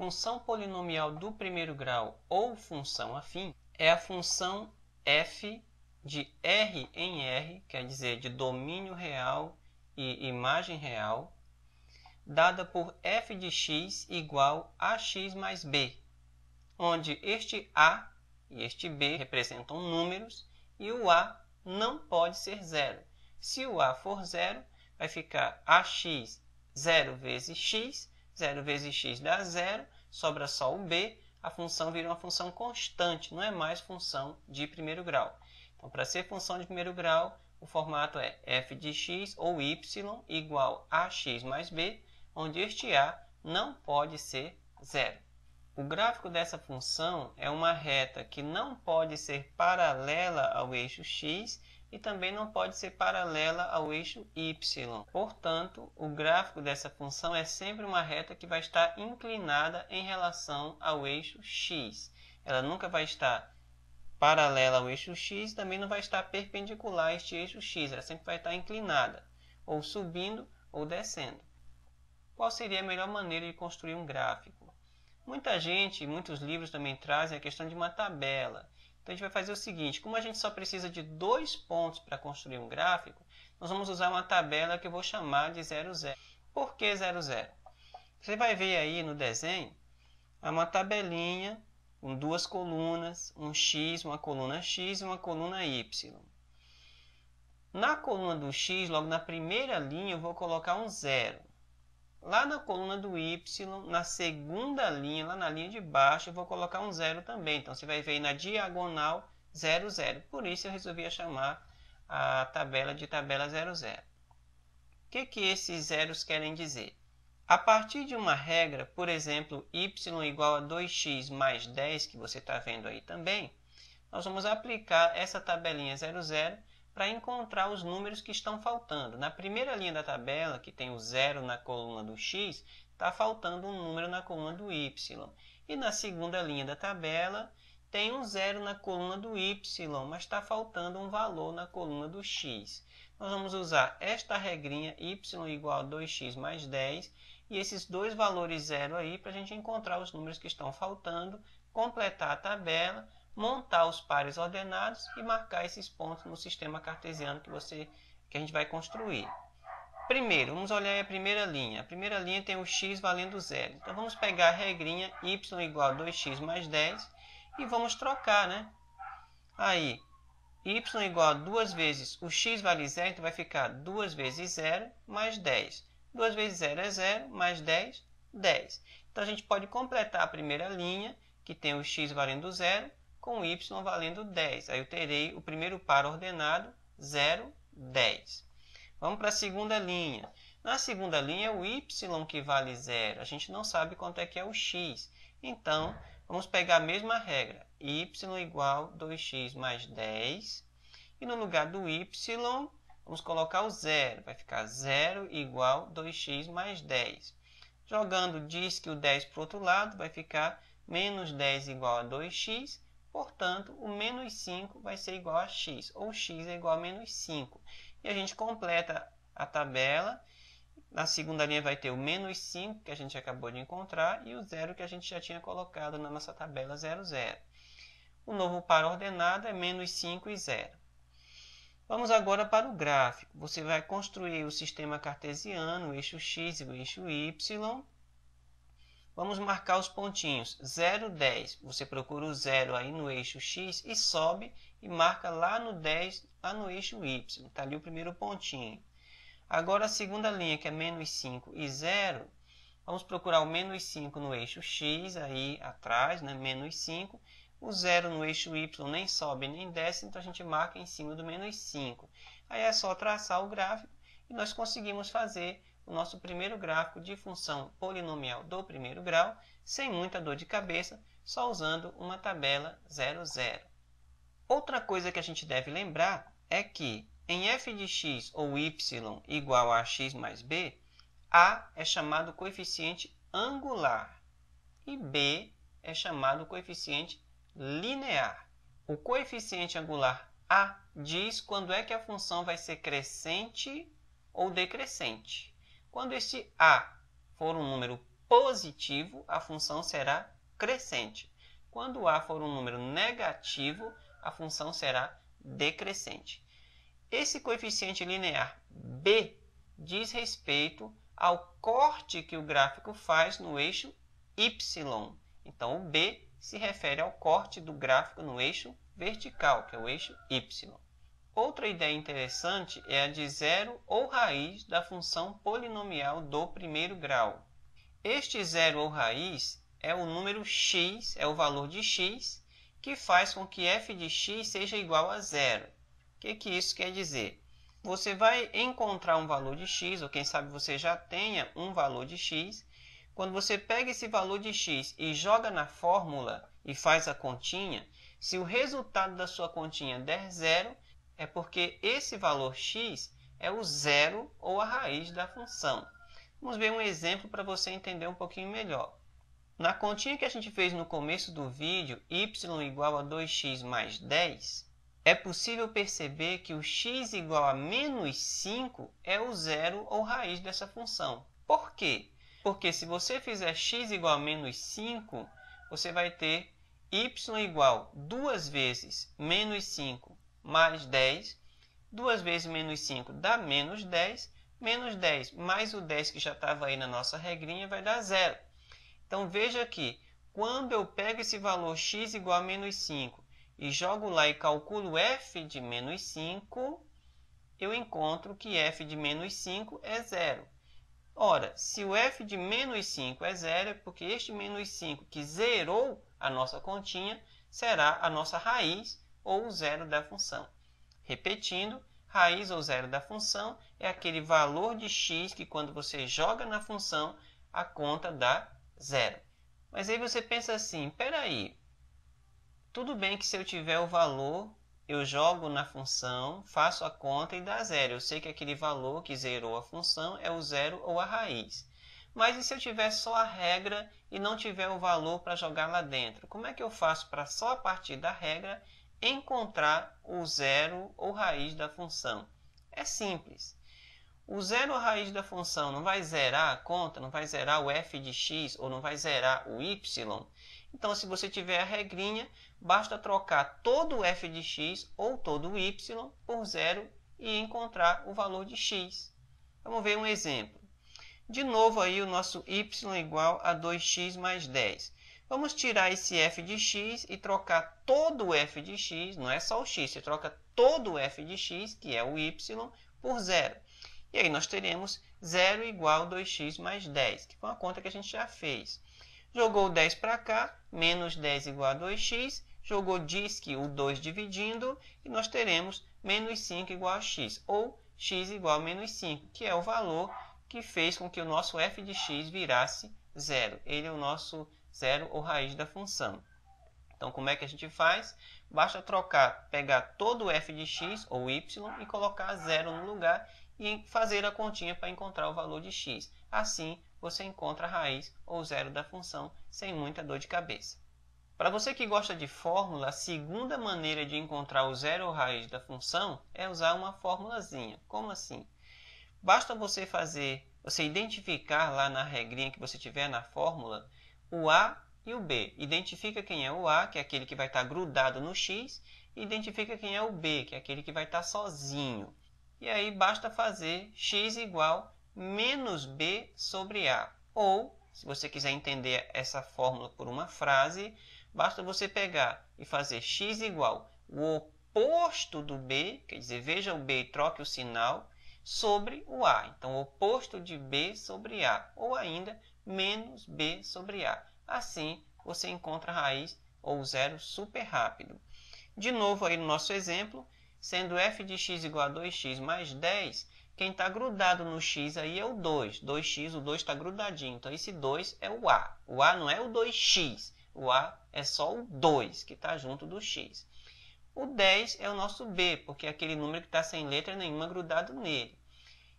Função polinomial do primeiro grau ou função afim é a função f de R em R, quer dizer, de domínio real e imagem real, dada por f de x igual a x mais b, onde este a e este b representam números e o a não pode ser zero. Se o a for zero, vai ficar ax 0 vezes x, 0 vezes x dá zero, sobra só o b, a função vira uma função constante, não é mais função de primeiro grau. Então, para ser função de primeiro grau, o formato é f de x ou y igual a x mais b, onde este a não pode ser zero. O gráfico dessa função é uma reta que não pode ser paralela ao eixo x e também não pode ser paralela ao eixo y. Portanto, o gráfico dessa função é sempre uma reta que vai estar inclinada em relação ao eixo x. Ela nunca vai estar paralela ao eixo x, também não vai estar perpendicular a este eixo x. Ela sempre vai estar inclinada, ou subindo ou descendo. Qual seria a melhor maneira de construir um gráfico? Muita gente, muitos livros também trazem a questão de uma tabela. Então, a gente vai fazer o seguinte, como a gente só precisa de 2 pontos para construir um gráfico, nós vamos usar uma tabela que eu vou chamar de 0, 0. Por que 0, 0? Você vai ver aí no desenho, há uma tabelinha com 2 colunas, um x, uma coluna x e uma coluna y. Na coluna do x, logo na primeira linha, eu vou colocar um 0. Lá na coluna do y, na segunda linha, lá na linha de baixo, eu vou colocar um 0 também. Então, você vai ver aí na diagonal 0, 0. Por isso, eu resolvi chamar a tabela de tabela 0, 0. O que esses zeros querem dizer? A partir de uma regra, por exemplo, y igual a 2x mais 10, que você está vendo aí também, nós vamos aplicar essa tabelinha 0, 0 para encontrar os números que estão faltando. Na primeira linha da tabela, que tem o 0 na coluna do x, está faltando um número na coluna do y. E na segunda linha da tabela, tem um 0 na coluna do y, mas está faltando um valor na coluna do x. Nós vamos usar esta regrinha y igual a 2x mais 10 e esses dois valores 0 aí para a gente encontrar os números que estão faltando, completar a tabela, montar os pares ordenados e marcar esses pontos no sistema cartesiano que a gente vai construir. Primeiro, vamos olhar a primeira linha. A primeira linha tem o x valendo 0. Então, vamos pegar a regrinha y igual a 2x mais 10 e vamos trocar, né? Aí, y igual a 2 vezes o x vale 0, então vai ficar 2 vezes 0 mais 10. 2 vezes 0 é 0, mais 10, 10. Então, a gente pode completar a primeira linha, que tem o x valendo 0, com o y valendo 10. Aí eu terei o primeiro par ordenado, 0, 10. Vamos para a segunda linha. Na segunda linha é o y que vale 0. A gente não sabe quanto é que é o x. Então, vamos pegar a mesma regra. Y igual a 2x mais 10. E no lugar do y, vamos colocar o 0. Vai ficar 0 igual a 2x mais 10. Jogando diz que o 10 para o outro lado, vai ficar menos 10 igual a 2x. Portanto, o menos 5 vai ser igual a x, ou x é igual a menos 5. E a gente completa a tabela. Na segunda linha vai ter o menos 5, que a gente acabou de encontrar, e o 0 que a gente já tinha colocado na nossa tabela 0, 0. O novo par ordenado é menos 5 e 0. Vamos agora para o gráfico. Você vai construir o sistema cartesiano, o eixo x e o eixo y. Vamos marcar os pontinhos 0, 10. Você procura o 0 aí no eixo x e sobe e marca lá no 10, lá no eixo y. Está ali o primeiro pontinho. Agora a segunda linha, que é menos 5 e 0. Vamos procurar o menos 5 no eixo x, aí atrás, né? Menos 5. O 0 no eixo y nem sobe nem desce, então a gente marca em cima do menos 5. Aí é só traçar o gráfico e nós conseguimos fazer o nosso primeiro gráfico de função polinomial do primeiro grau, sem muita dor de cabeça, só usando uma tabela 0, 0. Outra coisa que a gente deve lembrar é que em f de x ou y igual a x mais b, a é chamado coeficiente angular e b é chamado coeficiente linear. O coeficiente angular a diz quando é que a função vai ser crescente ou decrescente. Quando este a for um número positivo, a função será crescente. Quando A for um número negativo, a função será decrescente. Esse coeficiente linear B diz respeito ao corte que o gráfico faz no eixo Y. Então, o B se refere ao corte do gráfico no eixo vertical, que é o eixo Y. Outra ideia interessante é a de zero ou raiz da função polinomial do primeiro grau. Este zero ou raiz é o número x, é o valor de x, que faz com que f de x seja igual a zero. O que isso quer dizer? Você vai encontrar um valor de x, ou quem sabe você já tenha um valor de x. Quando você pega esse valor de x e joga na fórmula e faz a continha, se o resultado da sua continha der zero, é porque esse valor x é o zero ou a raiz da função. Vamos ver um exemplo para você entender um pouquinho melhor. Na continha que a gente fez no começo do vídeo, y igual a 2x mais 10, é possível perceber que o x igual a menos 5 é o zero ou raiz dessa função. Por quê? Porque se você fizer x igual a menos 5, você vai ter y igual 2 vezes menos 5 mais 10. 2 vezes menos 5 dá menos 10. Menos 10 mais o 10 que já estava aí na nossa regrinha vai dar zero. Então, veja que quando eu pego esse valor x igual a menos 5 e jogo lá e calculo f de menos 5, eu encontro que f de menos 5 é zero. Ora, se o f de menos 5 é zero, é porque este menos 5 que zerou a nossa continha será a nossa raiz ou o zero da função. Repetindo, raiz ou zero da função é aquele valor de x que quando você joga na função, a conta dá zero. Mas aí você pensa assim, peraí, tudo bem que se eu tiver o valor, eu jogo na função, faço a conta e dá zero. Eu sei que aquele valor que zerou a função é o zero ou a raiz. Mas e se eu tiver só a regra e não tiver o valor para jogar lá dentro? Como é que eu faço para só a partir da regra encontrar o zero ou raiz da função? É simples. O zero ou raiz da função não vai zerar a conta, não vai zerar o f de x ou não vai zerar o y. Então, se você tiver a regrinha, basta trocar todo o f de x ou todo o y por zero e encontrar o valor de x. Vamos ver um exemplo. De novo aí o nosso y igual a 2x mais 10. Vamos tirar esse f de x e trocar todo o f de x, não é só o x, você troca todo o f de x, que é o y, por zero. E aí nós teremos 0 igual a 2x mais 10, que foi uma conta que a gente já fez. Jogou o 10 para cá, menos 10 igual a 2x, jogou disque o 2 dividindo, e nós teremos menos 5 igual a x, ou x igual a menos 5, que é o valor que fez com que o nosso f de x virasse zero. Ele é o nosso zero ou raiz da função. Então, como é que a gente faz? Basta trocar, pegar todo o f de x ou y e colocar zero no lugar e fazer a continha para encontrar o valor de x. Assim, você encontra a raiz ou zero da função sem muita dor de cabeça. Para você que gosta de fórmula, a segunda maneira de encontrar o zero ou raiz da função é usar uma formulazinha. Como assim? Basta você identificar lá na regrinha que você tiver na fórmula o a e o b. Identifica quem é o a, que é aquele que vai estar grudado no x, e identifica quem é o b, que é aquele que vai estar sozinho. E aí basta fazer x igual menos b sobre a. Ou, se você quiser entender essa fórmula por uma frase, basta você pegar e fazer x igual o oposto do b, quer dizer, veja o b e troque o sinal, sobre o a. Então, o oposto de b sobre a. Ou ainda, menos b sobre a. Assim, você encontra a raiz ou zero super rápido. De novo, aí no nosso exemplo, sendo f de x igual a 2x mais 10, quem está grudado no x aí é o 2. 2x, o 2 está grudadinho. Então, esse 2 é o a. O a não é o 2x. O a é só o 2 que está junto do x. O 10 é o nosso b, porque é aquele número que está sem letra nenhuma grudado nele.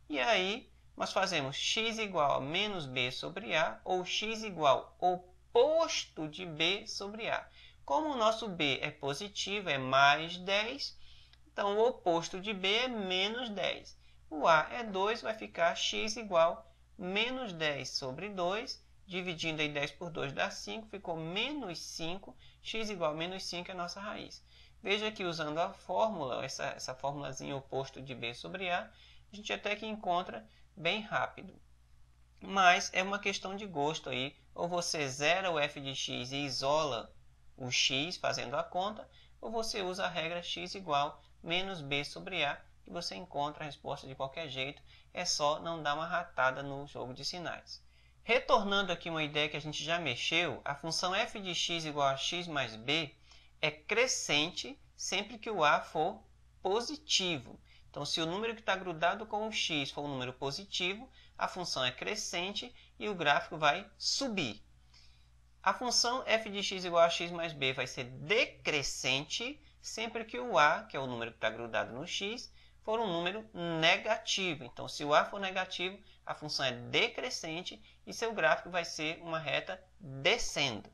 E aí, nós fazemos x igual a menos b sobre a, ou x igual ao oposto de b sobre a. Como o nosso b é positivo, é mais 10, então o oposto de b é menos 10. O a é 2, vai ficar x igual a menos 10 sobre 2, dividindo aí 10 por 2 dá 5, ficou menos 5, x igual a menos 5 é a nossa raiz. Veja que usando a fórmula, essa formulazinha oposto de b sobre a gente até que encontra bem rápido. Mas é uma questão de gosto aí, ou você zera o f de x e isola o x fazendo a conta, ou você usa a regra x igual menos b sobre a, que você encontra a resposta de qualquer jeito, é só não dar uma ratada no jogo de sinais. Retornando aqui uma ideia que a gente já mexeu, a função f de x igual a x mais b é crescente sempre que o a for positivo. Então, se o número que está grudado com o x for um número positivo, a função é crescente e o gráfico vai subir. A função f de x igual a x mais b vai ser decrescente sempre que o a, que é o número que está grudado no x, for um número negativo. Então, se o a for negativo, a função é decrescente e seu gráfico vai ser uma reta descendo.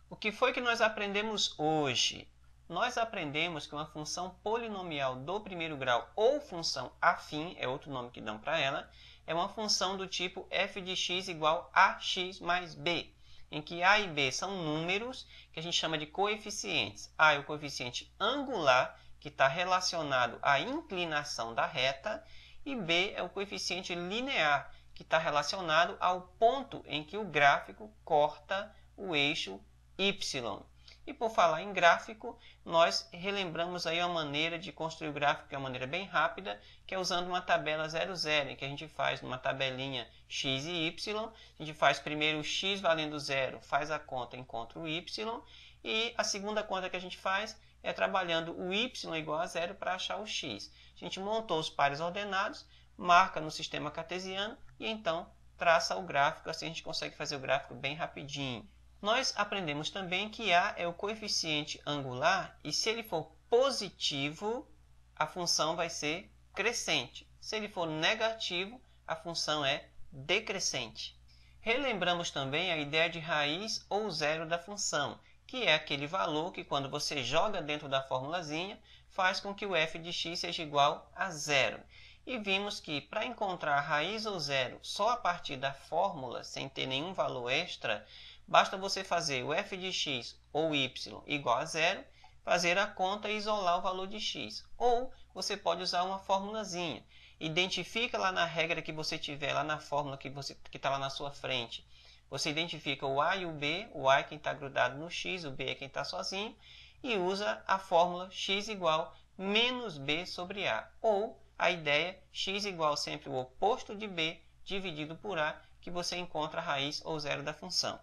O que foi que nós aprendemos hoje? Nós aprendemos que uma função polinomial do primeiro grau ou função afim, é outro nome que dão para ela, é uma função do tipo f de x igual a x mais b, em que a e b são números que a gente chama de coeficientes. A é o coeficiente angular, que está relacionado à inclinação da reta, e b é o coeficiente linear, que está relacionado ao ponto em que o gráfico corta o eixo y. E por falar em gráfico, nós relembramos aí uma maneira de construir o gráfico, que é uma maneira bem rápida, que é usando uma tabela 0,0, em que a gente faz numa tabelinha x e y, a gente faz primeiro o x valendo 0, faz a conta, encontra o y, e a segunda conta que a gente faz é trabalhando o y igual a 0 para achar o x. A gente montou os pares ordenados, marca no sistema cartesiano e então traça o gráfico, assim a gente consegue fazer o gráfico bem rapidinho. Nós aprendemos também que a é o coeficiente angular e se ele for positivo, a função vai ser crescente. Se ele for negativo, a função é decrescente. Relembramos também a ideia de raiz ou zero da função, que é aquele valor que quando você joga dentro da formulazinha, faz com que o f de x seja igual a zero. E vimos que para encontrar a raiz ou zero só a partir da fórmula, sem ter nenhum valor extra, basta você fazer o f de x ou y igual a zero, fazer a conta e isolar o valor de x. Ou você pode usar uma formulazinha. Identifica lá na regra que você tiver, lá na fórmula que está lá na sua frente. Você identifica o a e o b, o a é quem está grudado no x, o b é quem está sozinho, e usa a fórmula x igual menos b sobre a. Ou a ideia x igual sempre o oposto de b dividido por a, que você encontra a raiz ou zero da função.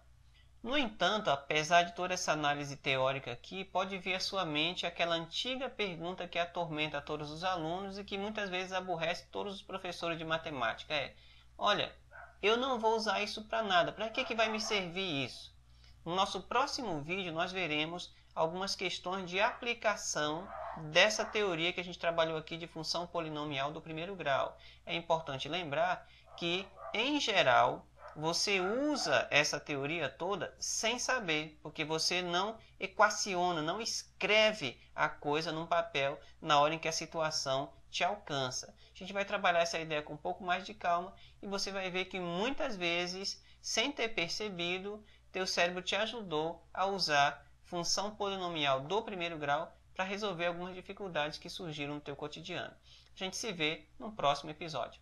No entanto, apesar de toda essa análise teórica aqui, pode vir à sua mente aquela antiga pergunta que atormenta todos os alunos e que muitas vezes aborrece todos os professores de matemática. Olha, eu não vou usar isso para nada, para que vai me servir isso? No nosso próximo vídeo nós veremos algumas questões de aplicação dessa teoria que a gente trabalhou aqui de função polinomial do primeiro grau. É importante lembrar que, em geral, você usa essa teoria toda sem saber, porque você não equaciona, não escreve a coisa num papel na hora em que a situação te alcança. A gente vai trabalhar essa ideia com um pouco mais de calma e você vai ver que muitas vezes, sem ter percebido, teu cérebro te ajudou a usar função polinomial do primeiro grau para resolver algumas dificuldades que surgiram no teu cotidiano. A gente se vê no próximo episódio.